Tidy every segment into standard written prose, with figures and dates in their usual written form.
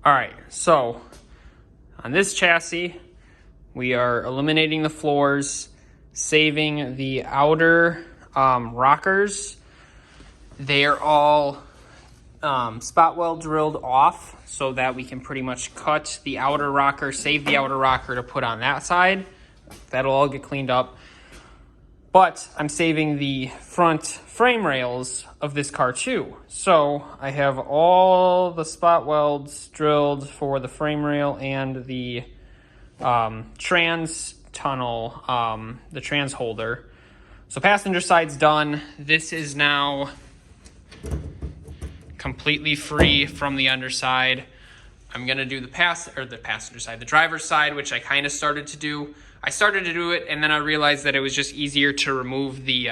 All right, so on this chassis, we are eliminating the floors, saving the outer rockers. They are all spot weld drilled off so that we can pretty much cut the outer rocker, save the outer rocker to put on that side. That'll all get cleaned up. But I'm saving the front frame rails of this car too. So I have all the spot welds drilled for the frame rail and the trans tunnel, the trans holder. So passenger side's done. This is now completely free from the underside. I'm gonna do the passenger side, the driver's side, which I kind of started to do. I started to do it, and then I realized that it was just easier to remove the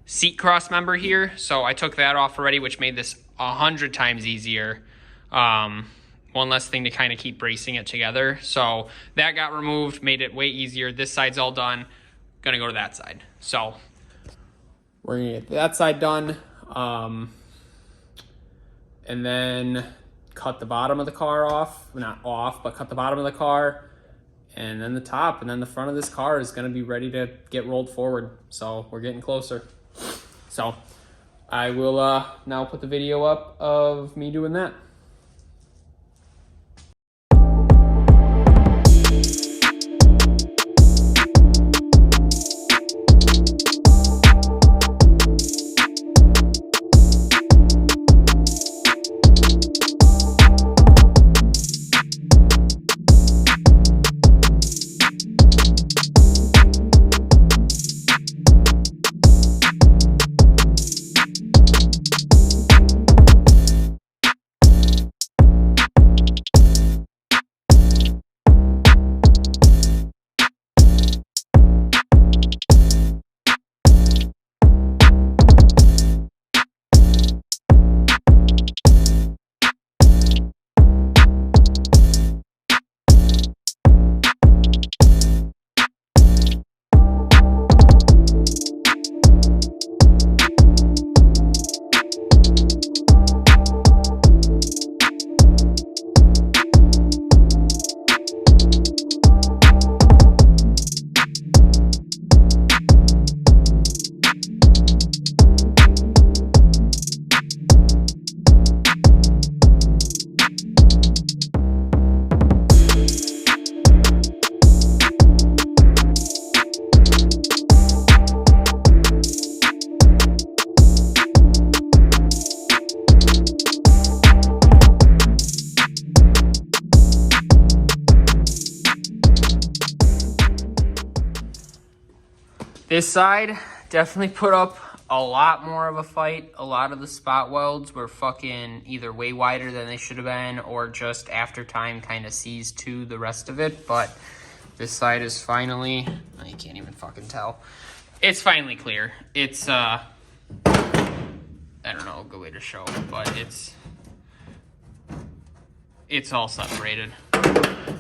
seat cross member here. So I took that off already, which made this 100 times easier. One less thing to kind of keep bracing it together. So that got removed, made it way easier. This side's all done. Gonna go to that side. So we're gonna get that side done. And then cut the bottom of the car off. Not off, but cut the bottom of the car. And then the top, and then the front of this car is gonna be ready to get rolled forward. So we're getting closer. So I will now put the video up of me doing that. This side definitely put up a lot more of a fight. A lot of the spot welds were fucking either way wider than they should have been or just after time kind of seized to the rest of it. But this side is finally, oh, you can't even fucking tell. It's finally clear. It's, I don't know a good way to show it, but it's all separated.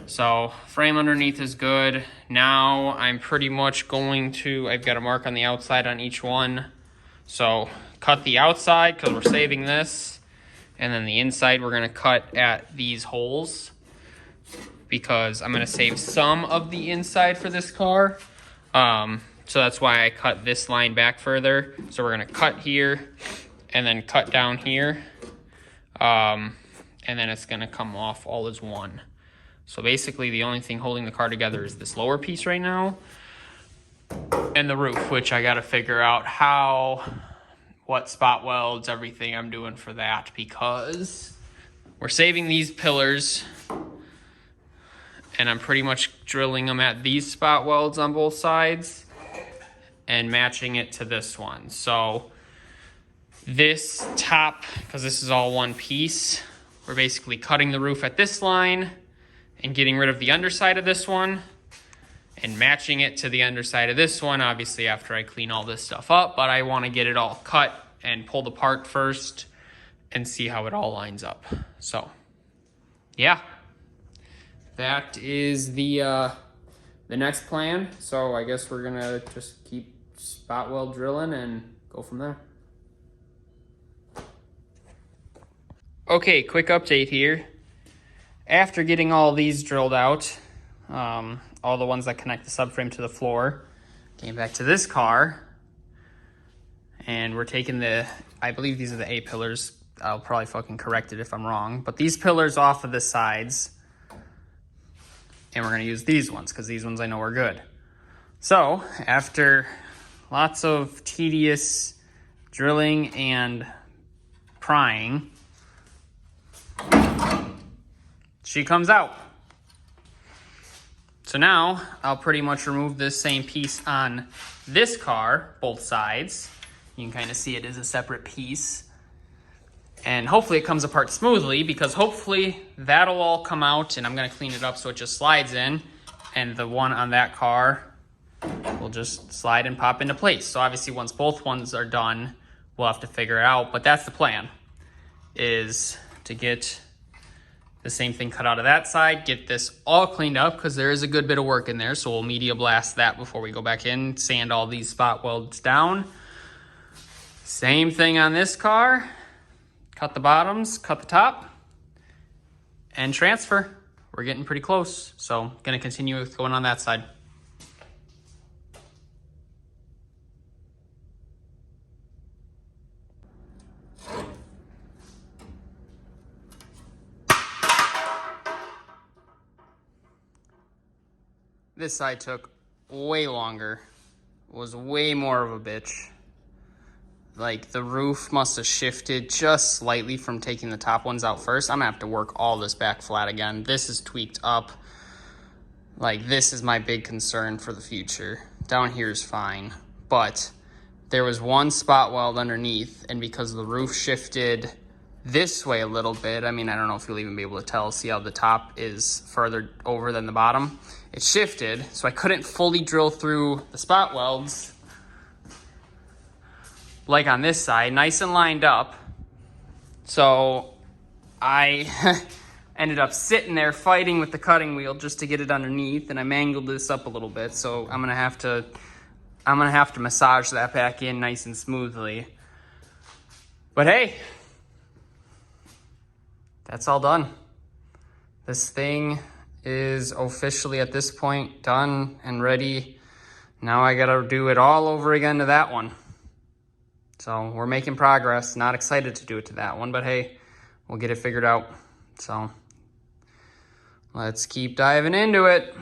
So frame underneath is good. Now I'm pretty much going to, I've got a mark on the outside on each one. So cut the outside because we're saving this. And then the inside we're gonna cut at these holes because I'm gonna save some of the inside for this car. So that's why I cut this line back further. So we're gonna cut here and then cut down here. And then it's gonna come off all as one. So basically the only thing holding the car together is this lower piece right now and the roof, which I got to figure out what spot welds, everything I'm doing for that, because we're saving these pillars and I'm pretty much drilling them at these spot welds on both sides and matching it to this one. So this top, because this is all one piece, we're basically cutting the roof at this line and getting rid of the underside of this one and matching it to the underside of this one, obviously after I clean all this stuff up, but I want to get it all cut and pulled apart first and see how it all lines up. So yeah, that is the next plan. So I guess we're gonna just keep spot weld drilling and go from there. Okay, quick update here. after getting all these drilled out, all the ones that connect the subframe to the floor, came back to this car, and we're taking the, I believe these are the A-pillars. I'll probably fucking correct it if I'm wrong, but these pillars off of the sides, and we're gonna use these ones, because these ones I know are good. So, after lots of tedious drilling and prying, she comes out. So now, I'll pretty much remove this same piece on this car, both sides. You can kind of see it as a separate piece. And hopefully it comes apart smoothly, because hopefully that'll all come out, and I'm gonna clean it up so it just slides in, and the one on that car will just slide and pop into place. So obviously once both ones are done, we'll have to figure it out, but that's the plan, is to get the same thing cut out of that side, get this all cleaned up, because there is a good bit of work in there, so we'll media blast that before we go back in, sand all these spot welds down. Same thing on this car. Cut the bottoms, cut the top, and transfer. We're getting pretty close, so gonna continue with going on that side. This side took way longer, was way more of a bitch. Like, the roof must have shifted just slightly from taking the top ones out first. I'm gonna have to work all this back flat again. This is tweaked up. Like, this is my big concern for the future. Down here is fine, but there was one spot weld underneath, and because the roof shifted this way a little bit, I mean, I don't know if you'll even be able to tell, see how the top is further over than the bottom? It shifted, so I couldn't fully drill through the spot welds like on this side, nice and lined up. So I ended up sitting there fighting with the cutting wheel just to get it underneath, and I mangled this up a little bit. So I'm gonna have to massage that back in nice and smoothly. But hey, that's all done. This thing is officially at this point done and ready. Now I gotta do it all over again to that one. So we're making progress. Not excited to do it to that one, but hey, we'll get it figured out. So let's keep diving into it.